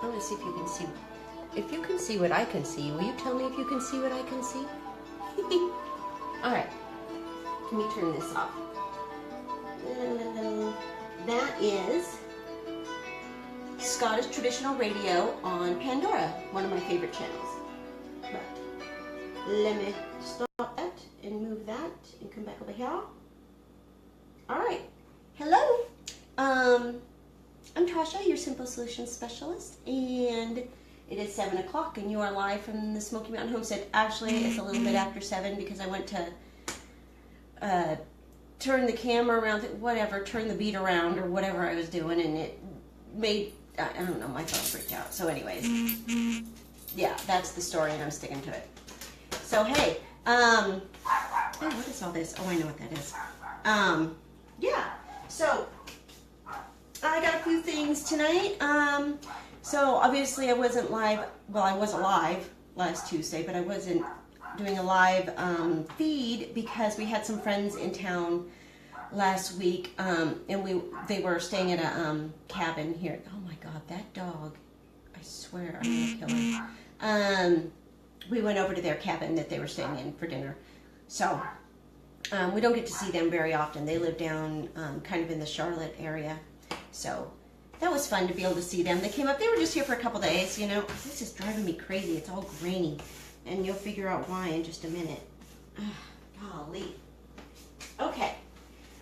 I want to see if you can see. If you can see what I can see, will you tell me if you can see what I can see? All right. Let me turn this off. That is Scottish Traditional Radio on Pandora, one of my favorite channels. But let me stop that and move that and come back over here. All right. Hello. I'm Tasha, your Simple Solutions Specialist, and it is 7 o'clock, and you are live from the Smoky Mountain Homestead. Actually, it's a little bit after 7 because I went to turn the camera around, turn the beat around or whatever I was doing, and it made, I don't know, my phone freaked out. So anyways, yeah, that's the story, and I'm sticking to it. So, hey, oh, what is all this? Oh, I know what that is. Yeah, so I got a few things tonight. So obviously I wasn't live, well, I wasn't live last Tuesday, but I wasn't doing a live feed because we had some friends in town last week, and they were staying at a cabin here. Oh my God, that dog, I swear I'm gonna kill her. We went over to their cabin that they were staying in for dinner. So we don't get to see them very often. They live down kind of in the Charlotte area. So that was fun to be able to see them. They came up, they were just here for a couple days, you know. This is driving me crazy. It's all grainy. And you'll figure out why in just a minute. Golly. Okay.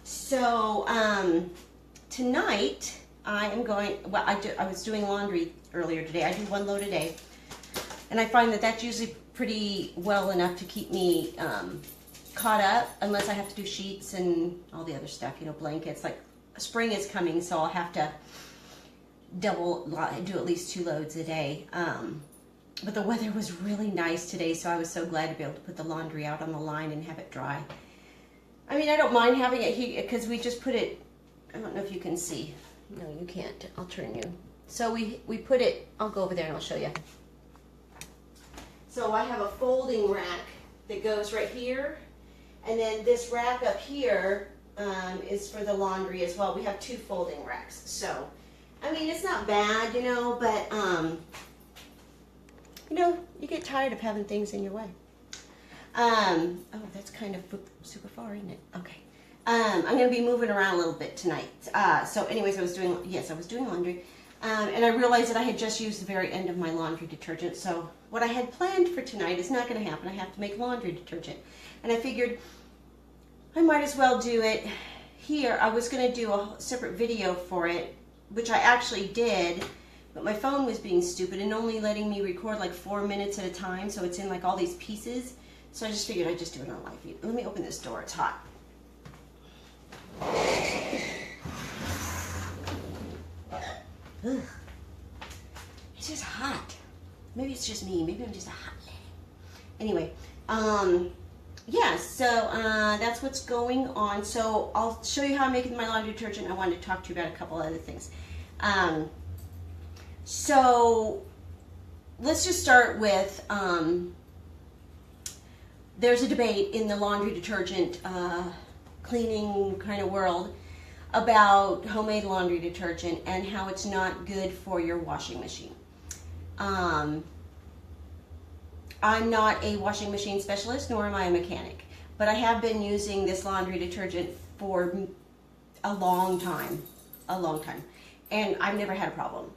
So tonight I am going, well, I was doing laundry earlier today. I do one load a day. And I find that that's usually pretty well enough to keep me caught up, unless I have to do sheets and all the other stuff, you know, blankets. Like spring is coming, so I'll have to do at least 2 loads a day. But the weather was really nice today, so I was so glad to be able to put the laundry out on the line and have it dry. I mean, I don't mind having it here because we just put it, I don't know if you can see. No, you can't. I'll turn you. So we put it, I'll go over there and I'll show you. So I have a folding rack that goes right here, and then this rack up here is for the laundry as well. We have 2 folding racks. So, I mean, it's not bad, you know, but, you know, you get tired of having things in your way. Oh, that's kind of super far, isn't it? Okay. I'm going to be moving around a little bit tonight. So anyways, I was doing laundry. And I realized that I had just used the very end of my laundry detergent. So what I had planned for tonight is not going to happen. I have to make laundry detergent. And I figured I might as well do it here. I was going to do a separate video for it, which I actually did, but my phone was being stupid and only letting me record like 4 minutes at a time, so it's in like all these pieces. So I just figured I'd just do it on live feed. Let me open this door, it's hot. Ugh. It's just hot. Maybe it's just me, maybe I'm just a hot lady. Anyway, yeah, so that's what's going on. So I'll show you how I'm making my laundry detergent. I wanted to talk to you about a couple other things. So let's just start with, there's a debate in the laundry detergent cleaning kind of world about homemade laundry detergent and how it's not good for your washing machine. I'm not a washing machine specialist, nor am I a mechanic, but I have been using this laundry detergent for a long time, and I've never had a problem,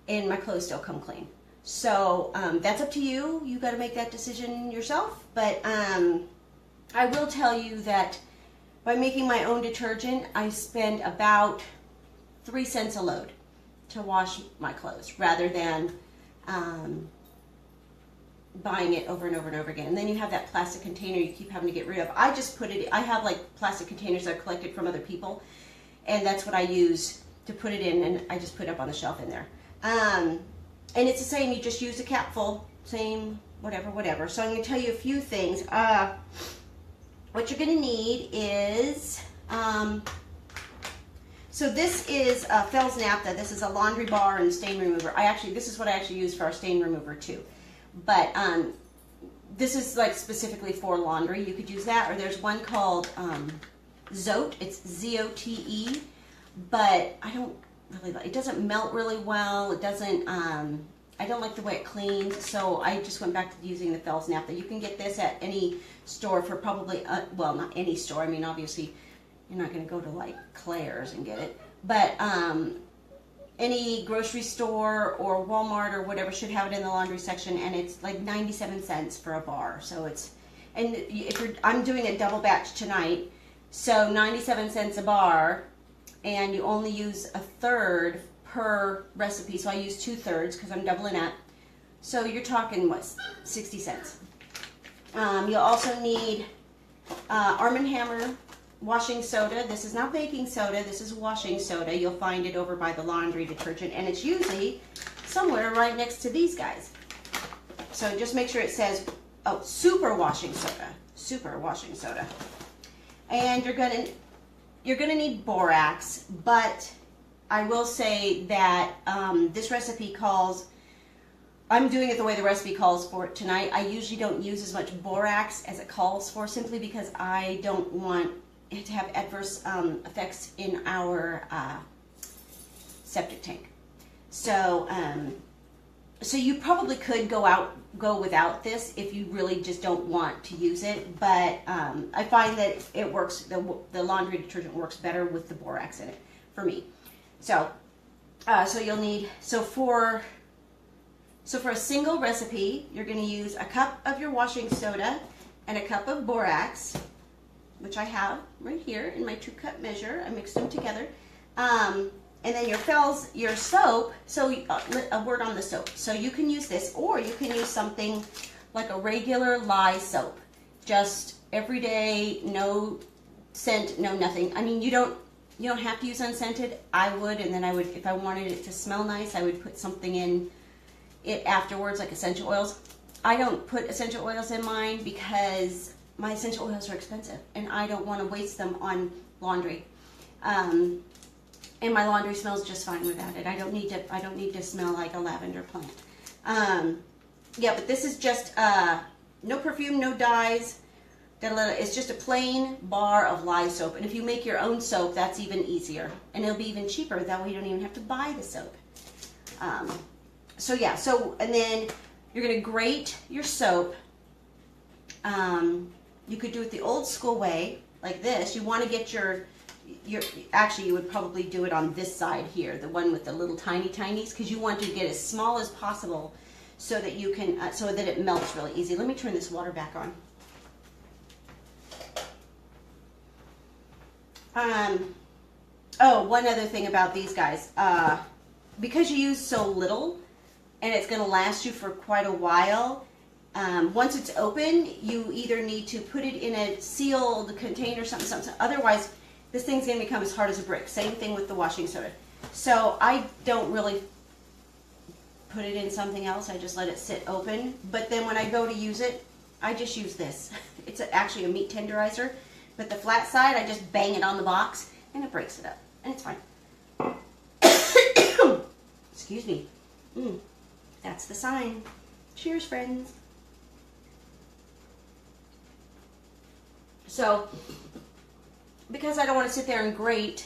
and my clothes still come clean. So that's up to you. You got to make that decision yourself, but I will tell you that by making my own detergent, I spend about 3 cents a load to wash my clothes, rather than buying it over and over and over again. And then you have that plastic container you keep having to get rid of. I just put it, I have like plastic containers I've collected from other people, and that's what I use to put it in, and I just put it up on the shelf in there. And it's the same, you just use a cap full, same, whatever. So I'm going to tell you a few things. What you're going to need is, so this is Fells Naphtha. This is a laundry bar and stain remover. This is what I actually use for our stain remover too. But this is like specifically for laundry. You could use that, or there's one called Zote. It's Z-O-T-E, but I don't really like. It doesn't melt really well. It doesn't. I don't like the way it cleans, so I just went back to using the Fells naphtha. You can get this at any store for probably, well, not any store. I mean, obviously, you're not going to go to like Claire's and get it, but any grocery store or Walmart or whatever should have it in the laundry section, and it's like 97 cents for a bar. So it's, and if you're, I'm doing a double batch tonight, so 97 cents a bar, and you only use a third per recipe. So I use 2/3 because I'm doubling up. So you're talking what, 60 cents. You'll also need Arm & Hammer washing soda. This is not baking soda, this is washing soda. You'll find it over by the laundry detergent, and it's usually somewhere right next to these guys. So just make sure it says, oh, super washing soda. Super washing soda. And you're gonna need borax, but I will say that this recipe calls, I'm doing it the way the recipe calls for it tonight. I usually don't use as much borax as it calls for, simply because I don't want it to have adverse effects in our septic tank. So, so you probably could go without this if you really just don't want to use it. But I find that it works. The laundry detergent works better with the borax in it for me. So, so you'll need for a single recipe, you're going to use a cup of your washing soda and a cup of borax, which I have right here in my 2-cup measure. I mixed them together. And then your soap, so a word on the soap. So you can use this, or you can use something like a regular lye soap. Just everyday, no scent, no nothing. I mean, you don't have to use unscented. I would, and then I would, if I wanted it to smell nice, I would put something in it afterwards, like essential oils. I don't put essential oils in mine because my essential oils are expensive, and I don't want to waste them on laundry. And my laundry smells just fine without it. I don't need to smell like a lavender plant. Yeah, but this is just no perfume, no dyes. It's just a plain bar of lye soap. And if you make your own soap, that's even easier, and it'll be even cheaper. That way, you don't even have to buy the soap. So yeah. So and then you're gonna grate your soap. You could do it the old school way, like this. You want to get actually you would probably do it on this side here, the one with the little tinies, because you want to get as small as possible so that you can, so that it melts really easy. Let me turn this water back on. Oh, one other thing about these guys, because you use so little and it's going to last you for quite a while, once it's open, you either need to put it in a sealed container, something. Otherwise, this thing's going to become as hard as a brick. Same thing with the washing soda. So I don't really put it in something else. I just let it sit open. But then when I go to use it, I just use this. It's actually a meat tenderizer. But the flat side, I just bang it on the box, and it breaks it up. And it's fine. Excuse me. That's the sign. Cheers, friends. So, because I don't want to sit there and grate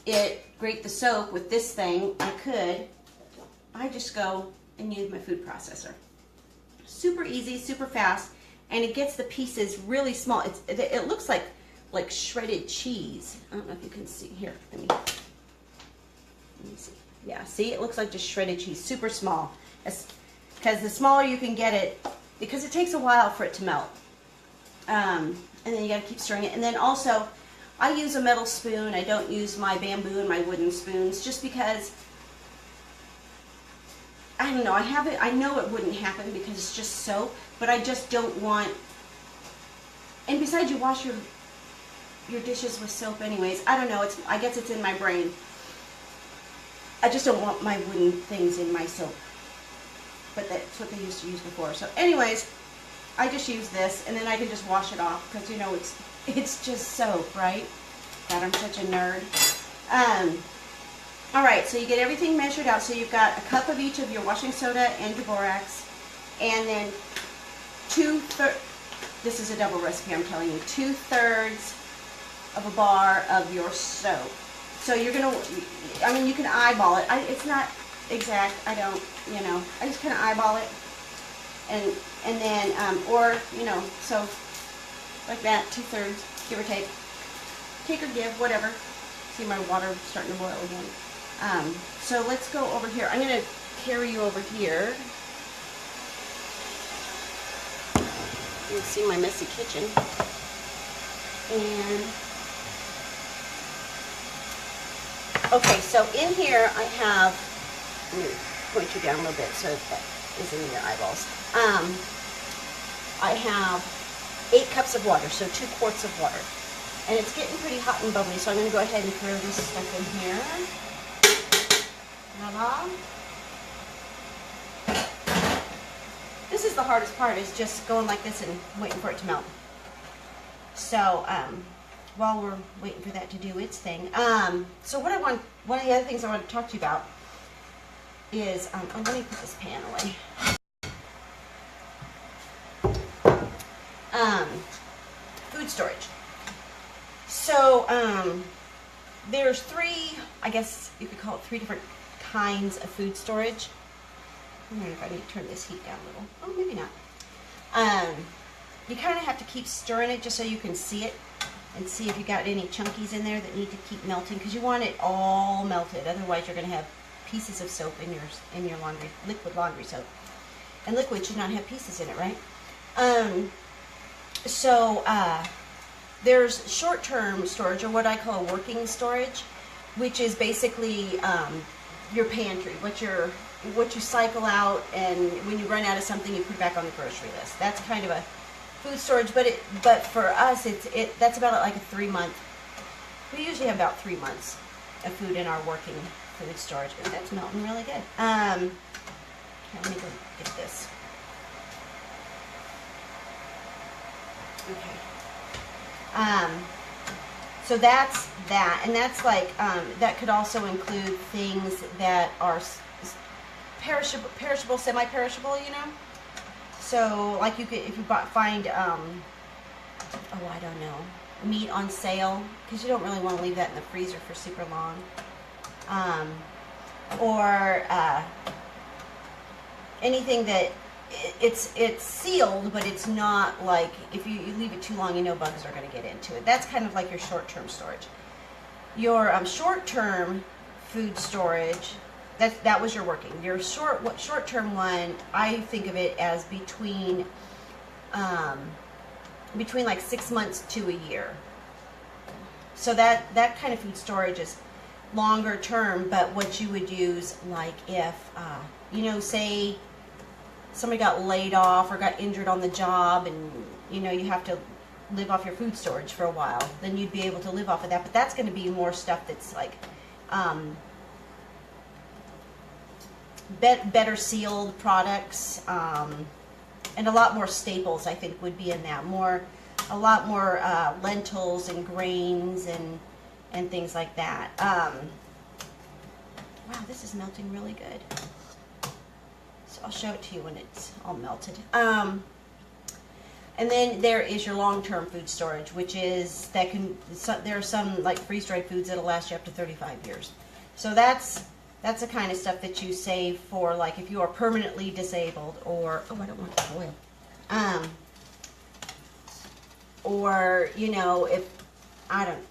the soap with this thing, I just go and use my food processor. Super easy, super fast, and it gets the pieces really small. It looks like shredded cheese. I don't know if you can see here. Let me see. Yeah, see, it looks like just shredded cheese, super small. Because the smaller you can get it, because it takes a while for it to melt. And then you got to keep stirring it. And then also, I use a metal spoon. I don't use my bamboo and my wooden spoons, just because, I don't know, I know it wouldn't happen because it's just soap, but I just don't want, and besides, you wash your dishes with soap anyways. I don't know, I guess it's in my brain. I just don't want my wooden things in my soap. But that's what they used to use before. So anyways, I just use this, and then I can just wash it off, because, you know, it's just soap, right? God, I'm such a nerd. All right, so you get everything measured out. So you've got a cup of each of your washing soda and your borax, and then this is a double recipe, I'm telling you, 2/3 of a bar of your soap. So you're gonna, I mean, you can eyeball it. It's not exact. I don't, I just kind of eyeball it, and then, or so like that, 2/3, give or take. Take or give, whatever. See my water starting to boil again. So let's go over here. I'm gonna carry you over here. You can see my messy kitchen. And okay, so in here I have, let me point you down a little bit so that isn't in your eyeballs. I have 8 cups of water, so 2 quarts of water. And it's getting pretty hot and bubbly, so I'm going to go ahead and throw this stuff in here. Ta-da. This is the hardest part, is just going like this and waiting for it to melt. So, while we're waiting for that to do its thing, so one of the other things I want to talk to you about is, let me put this pan away. Food storage. So, there's 3, I guess you could call it 3 different kinds of food storage. I wonder if I need to turn this heat down a little. Oh, maybe not. You kind of have to keep stirring it just so you can see it and see if you got any chunkies in there that need to keep melting, because you want it all melted. Otherwise, you're going to have pieces of soap in your laundry, liquid laundry soap. And liquid should not have pieces in it, right? There's short-term storage, or what I call working storage, which is basically your pantry, what you cycle out, and when you run out of something, you put it back on the grocery list. That's kind of a food storage, but for us, that's about like a 3-month. We usually have about 3 months of food in our working food storage. Ooh, that's melting really good. Here, let me go get this. Okay. So that's that, and that's like that could also include things that are perishable, semi-perishable, So like you could, if you find I don't know, meat on sale, because you don't really want to leave that in the freezer for super long, or anything that it's sealed, but it's not like, if you leave it too long, bugs are going to get into it. That's kind of like your short-term storage. Your short-term food storage, that was your working. Your short-term one, I think of it as between like 6 months to a year. So that kind of food storage is longer term, but what you would use, like if say somebody got laid off or got injured on the job, and you have to live off your food storage for a while, then you'd be able to live off of that. But that's going to be more stuff that's like better sealed products, and a lot more staples, I think, would be in that. A lot more lentils and grains and things like that. Wow, this is melting really good. So I'll show it to you when it's all melted. And then there is your long-term food storage, which is there are some like freeze-dried foods that'll last you up to 35 years. So that's the kind of stuff that you save for, like, if you are permanently disabled, or I don't want to boil. Or if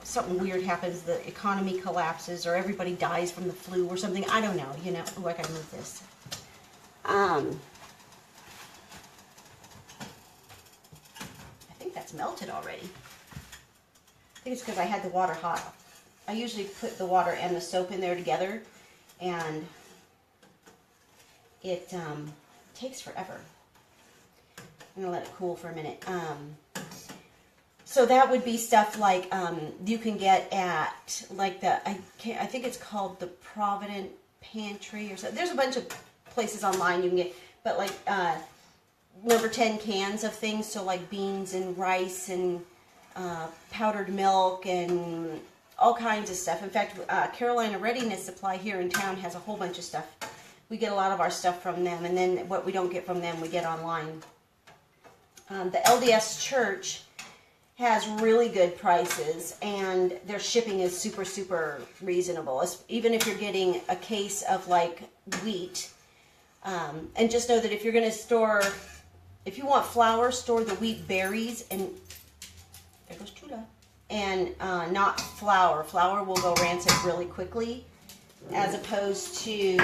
something weird happens, the economy collapses, or everybody dies from the flu or something. I don't know. Oh, I gotta move this. I think that's melted already. I think it's because I had the water hot. I usually put the water and the soap in there together, and it takes forever. I'm gonna let it cool for a minute. So that would be stuff like you can get at like I think it's called the Provident Pantry or something. There's a bunch of places online you can get, but like number 10 cans of things, so like beans and rice and powdered milk and all kinds of stuff. In fact, Carolina Readiness Supply here in town has a whole bunch of stuff. We get a lot of our stuff from them, and then what we don't get from them, we get online. The LDS Church has really good prices, and their shipping is super, super reasonable. Even if you're getting a case of like wheat, and just know that if you're going to store, if you want flour, store the wheat berries, and there goes Chula, and not flour. Flour will go rancid really quickly, as opposed to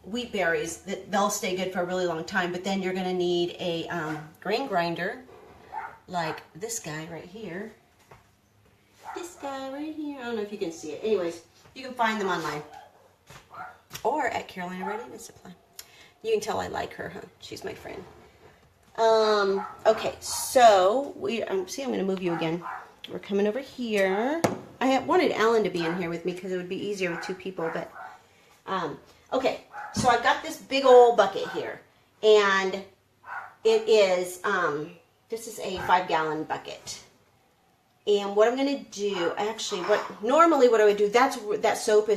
wheat berries, that they'll stay good for a really long time. But then you're going to need a grain grinder, like this guy right here. This guy right here. I don't know if you can see it. Anyways, you can find them online or at Carolina Readiness Supply. You can tell I like her, huh? She's my friend. Okay, so see, I'm going to move you again. We're coming over here. I wanted Ellen to be in here with me because it would be easier with two people, but okay. So I've got this big old bucket here, and it is this is a 5-gallon bucket. And what I'm going to do, actually, normally what I would do, that soap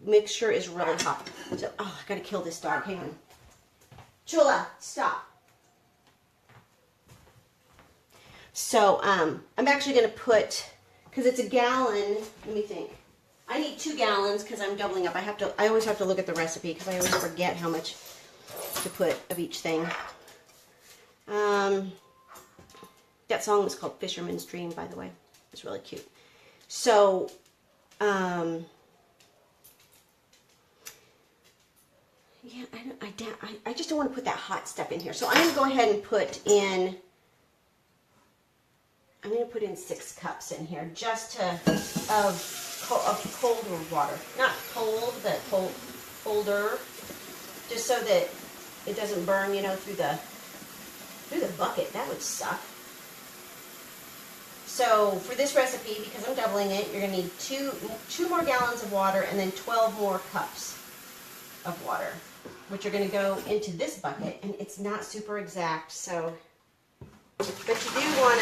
mixture is really hot. So, I got to kill this dog. Hang on. Chula, stop. So, I'm actually going to put, because it's a gallon, let me think. I need 2 gallons because I'm doubling up. I always have to look at the recipe because I always forget how much to put of each thing. That song was called Fisherman's Dream, by the way. It's really cute. So, yeah, I just don't want to put that hot stuff in here. So I'm going to go ahead and put in, I'm going to put in 6 cups in here, just of colder water. Not cold, but colder, just so that it doesn't burn, you know, through the bucket. That would suck. So for this recipe, because I'm doubling it, you're going to need two more gallons of water and then 12 more cups of water, which are going to go into this bucket. And it's not super exact, so, but you do want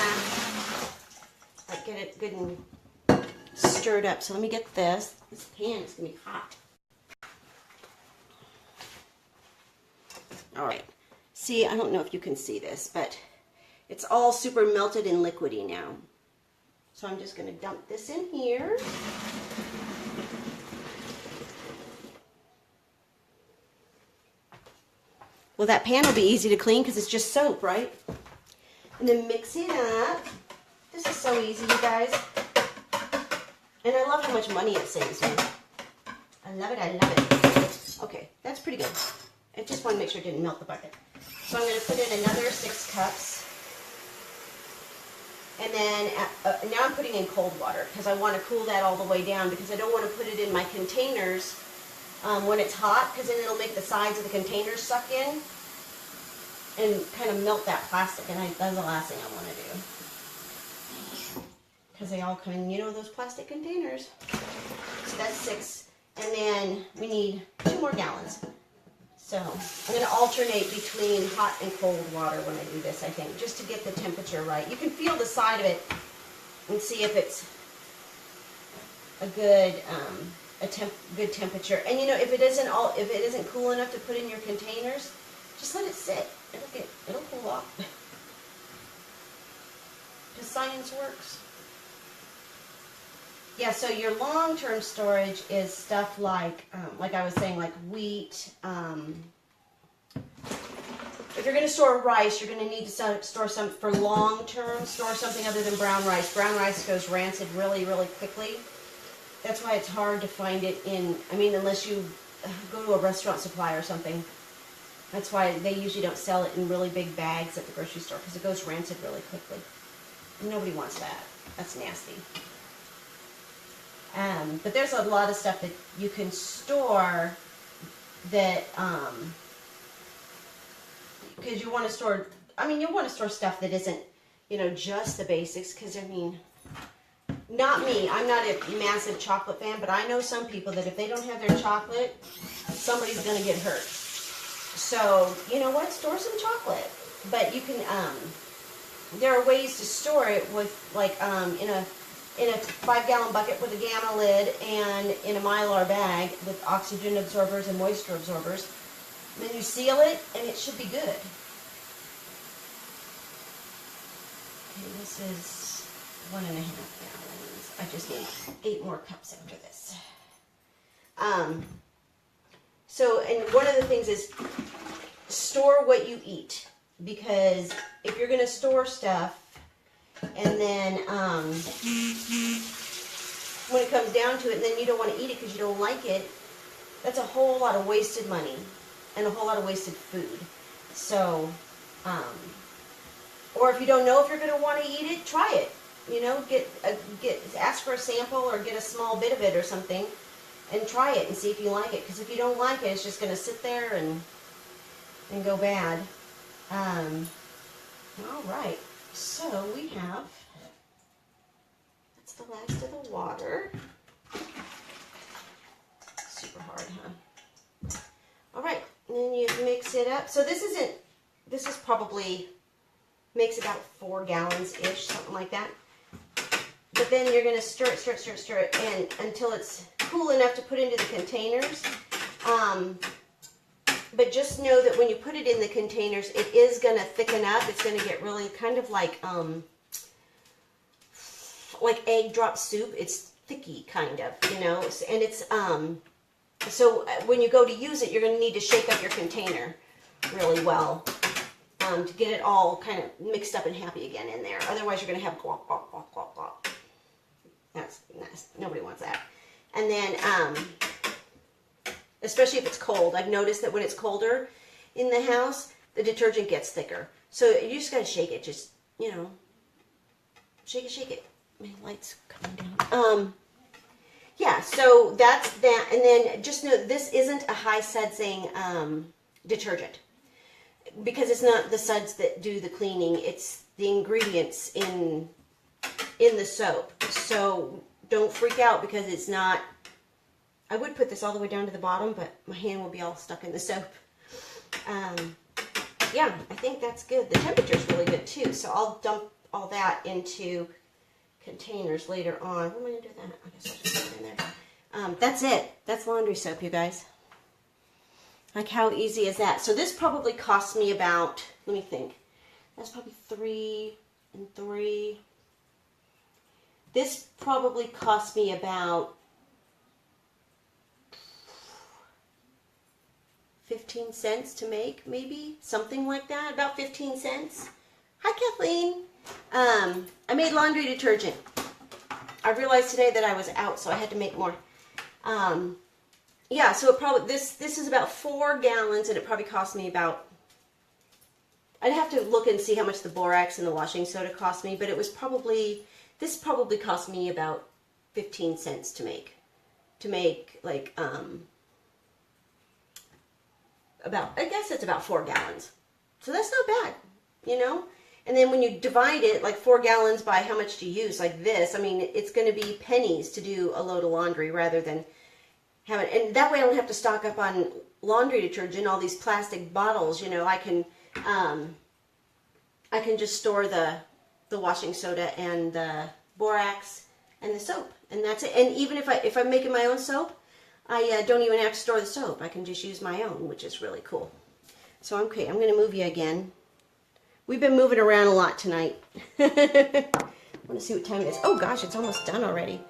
to get it good and stirred up. So let me get this. This pan is going to be hot. All right. See, I don't know if you can see this, but it's all super melted and liquidy now. So I'm just going to dump this in here. Well, that pan will be easy to clean because it's just soap, right? And then mix it up. This is so easy, you guys. And I love how much money it saves me. I love it, I love it. Okay, that's pretty good. I just want to make sure it didn't melt the bucket. So I'm going to put in another 6 cups. And then now I'm putting in cold water because I want to cool that all the way down because I don't want to put it in my containers when it's hot, because then it'll make the sides of the containers suck in and kind of melt that plastic, and that's the last thing I want to do because they all come in, you know, those plastic containers. So that's 6, and then we need 2 more gallons. So I'm going to alternate between hot and cold water when I do this, I think, just to get the temperature right. You can feel the side of it and see if it's a good good temperature. And you know, if it isn't cool enough to put in your containers, just let it sit. It'll cool off. Because science works. Yeah, so your long-term storage is stuff like I was saying, like wheat. If you're going to store rice, you're going to need to store some for long-term. Store something other than brown rice. Brown rice goes rancid really, really quickly. That's why it's hard to find it unless you go to a restaurant supply or something. That's why they usually don't sell it in really big bags at the grocery store, because it goes rancid really quickly. And nobody wants that. That's nasty. But there's a lot of stuff that you can store that, because you want to store, you want to store stuff that isn't, just the basics, because, not me. I'm not a massive chocolate fan, but I know some people that if they don't have their chocolate, somebody's going to get hurt. So, you know what? Store some chocolate. But you can, there are ways to store it with, like, in a 5-gallon bucket with a Gamma lid and in a Mylar bag with oxygen absorbers and moisture absorbers. And then you seal it, and it should be good. Okay, this is 1.5 gallons. I just need 8 more cups after this. So, and one of the things is store what you eat, because if you're going to store stuff and then when it comes down to it, and then you don't want to eat it because you don't like it, that's a whole lot of wasted money and a whole lot of wasted food. So, or if you don't know if you're going to want to eat it, try it. You know, ask for a sample or get a small bit of it or something and try it and see if you like it. Because if you don't like it, it's just going to sit there and go bad. All right, so we have, that's the last of the water. Super hard, huh? All right, and then you mix it up. So this is probably, makes about 4 gallons-ish, something like that. But then you're going to stir it, and until it's cool enough to put into the containers. But just know that when you put it in the containers, it is going to thicken up. It's going to get really kind of like egg drop soup. It's thicky, kind of, you know. And it's so when you go to use it, you're going to need to shake up your container really well to get it all kind of mixed up and happy again in there. Otherwise, you're going to have glop, glop, glop, glop, glop. That's nice. Nobody wants that. And then, especially if it's cold, I've noticed that when it's colder in the house, the detergent gets thicker. So you just got to shake it. Just, you know, shake it. My light's coming down. Yeah, so that's that. And then just know this isn't a high sudsing detergent, because it's not the suds that do the cleaning. It's the ingredients in the soap. So don't freak out because it's not. I would put this all the way down to the bottom, but my hand will be all stuck in the soap. Yeah, I think that's good. The temperature's really good too, so I'll dump all that into containers later on. When am I going to do that? I guess I'll just put it in there. That's it. That's laundry soap, you guys. Like, how easy is that? So this probably cost me about, let me think. That's probably 3 and 3. This probably cost me about 15 cents to make, maybe. Something like that. About 15 cents. Hi, Kathleen. I made laundry detergent. I realized today that I was out, so I had to make more. Yeah, so it probably, this is about 4 gallons, and it probably cost me about, I'd have to look and see how much the borax and the washing soda cost me, but it was probably, this probably cost me about 15 cents to make. To make, like, about, I guess it's about 4 gallons. So that's not bad, you know? And then when you divide it, like 4 gallons by how much do you use, like this, I mean, it's going to be pennies to do a load of laundry rather than have it. And that way I don't have to stock up on laundry detergent, all these plastic bottles, you know. I can just store the washing soda and the borax and the soap, and that's it. And even if I'm making my own soap, I don't even have to store the soap. I can just use my own, which is really cool. So okay, I'm going to move you again. We've been moving around a lot tonight. I want to see what time it is. Oh gosh, it's almost done already.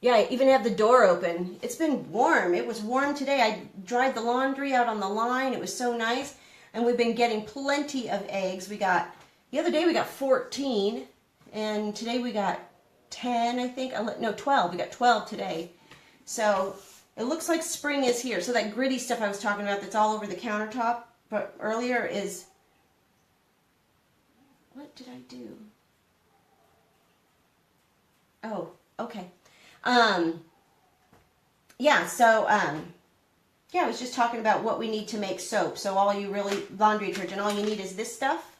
Yeah, I even have the door open. It's been warm. It was warm today. I dried the laundry out on the line. It was so nice. And we've been getting plenty of eggs. The other day we got 14, and today we got 10, I think. No, 12. We got 12 today. So it looks like spring is here. So that gritty stuff I was talking about that's all over the countertop but earlier is, what did I do? Oh, okay. Yeah, so, yeah, I was just talking about what we need to make soap. So all you really, laundry detergent, all you need is this stuff,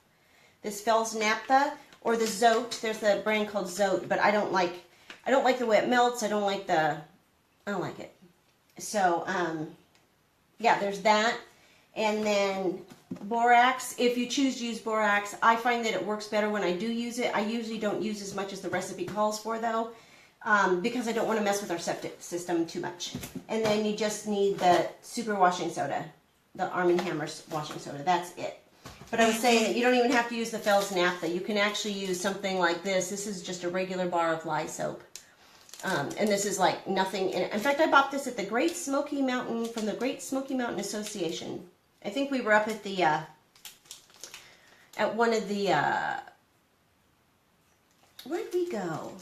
this Fels Naphtha, or the Zote. There's a brand called Zote, but I don't like the way it melts. I don't like it. So, yeah, there's that. And then borax, if you choose to use borax, I find that it works better when I do use it. I usually don't use as much as the recipe calls for, though, because I don't want to mess with our septic system too much. And then you just need the super washing soda, the Arm & Hammer washing soda. That's it. But I was saying that you don't even have to use the Fells Naphtha. You can actually use something like this. This is just a regular bar of lye soap. And this is like nothing in it. In fact, I bought this at the Great Smoky Mountain, from the Great Smoky Mountain Association. I think we were up at the, at one of the, where'd we go?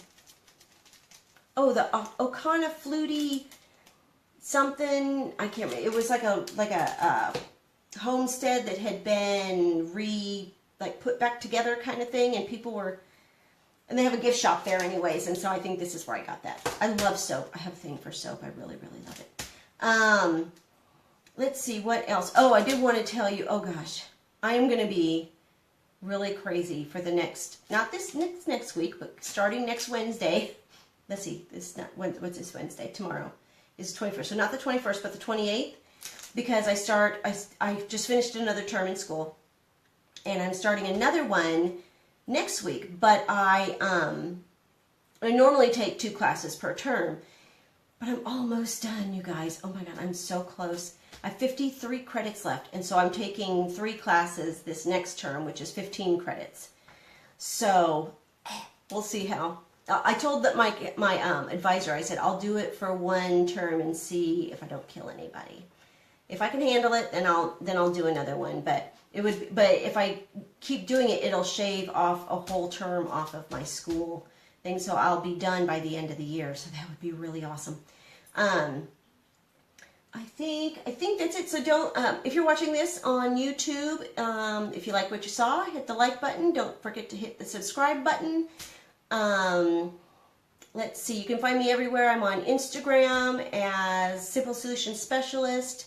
Oh, the Okana Flutie something. I can't remember. It was like a homestead that had been put back together kind of thing, and people were, and they have a gift shop there anyways, and so I think this is where I got that. I love soap. I have a thing for soap. I really, really love it. Let's see, what else? Oh, I did want to tell you, oh gosh, I am going to be really crazy for the next, not this next week, but starting next Wednesday. Let's see, this is not, what's this Wednesday? Tomorrow is the 21st. So not the 21st, but the 28th, because I just finished another term in school, and I'm starting another one next week. But I normally take 2 classes per term, but I'm almost done, you guys. Oh my God, I'm so close. I have 53 credits left, and so I'm taking 3 classes this next term, which is 15 credits. So we'll see how. I told that my advisor, I said, I'll do it for 1 term and see if I don't kill anybody. If I can handle it, then I'll do another one. But if I keep doing it, it'll shave off a whole term off of my school thing. So I'll be done by the end of the year. So that would be really awesome. I think that's it. So don't, if you're watching this on YouTube, if you like what you saw, hit the like button. Don't forget to hit the subscribe button. Let's see, you can find me everywhere. I'm on Instagram as Simple Solution Specialist.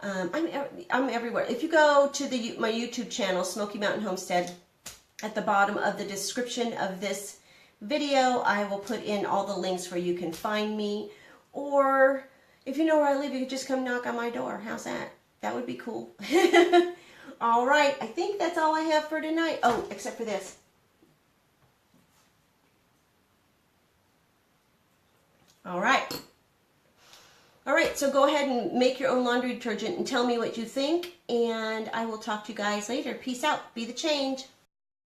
I'm everywhere. If you go to my YouTube channel, Smoky Mountain Homestead, at the bottom of the description of this video, I will put in all the links where you can find me. Or if you know where I live, you could just come knock on my door. How's that? That would be cool. All right, I think that's all I have for tonight. Oh, except for this. All right. All right, so go ahead and make your own laundry detergent and tell me what you think, and I will talk to you guys later. Peace out. Be the change.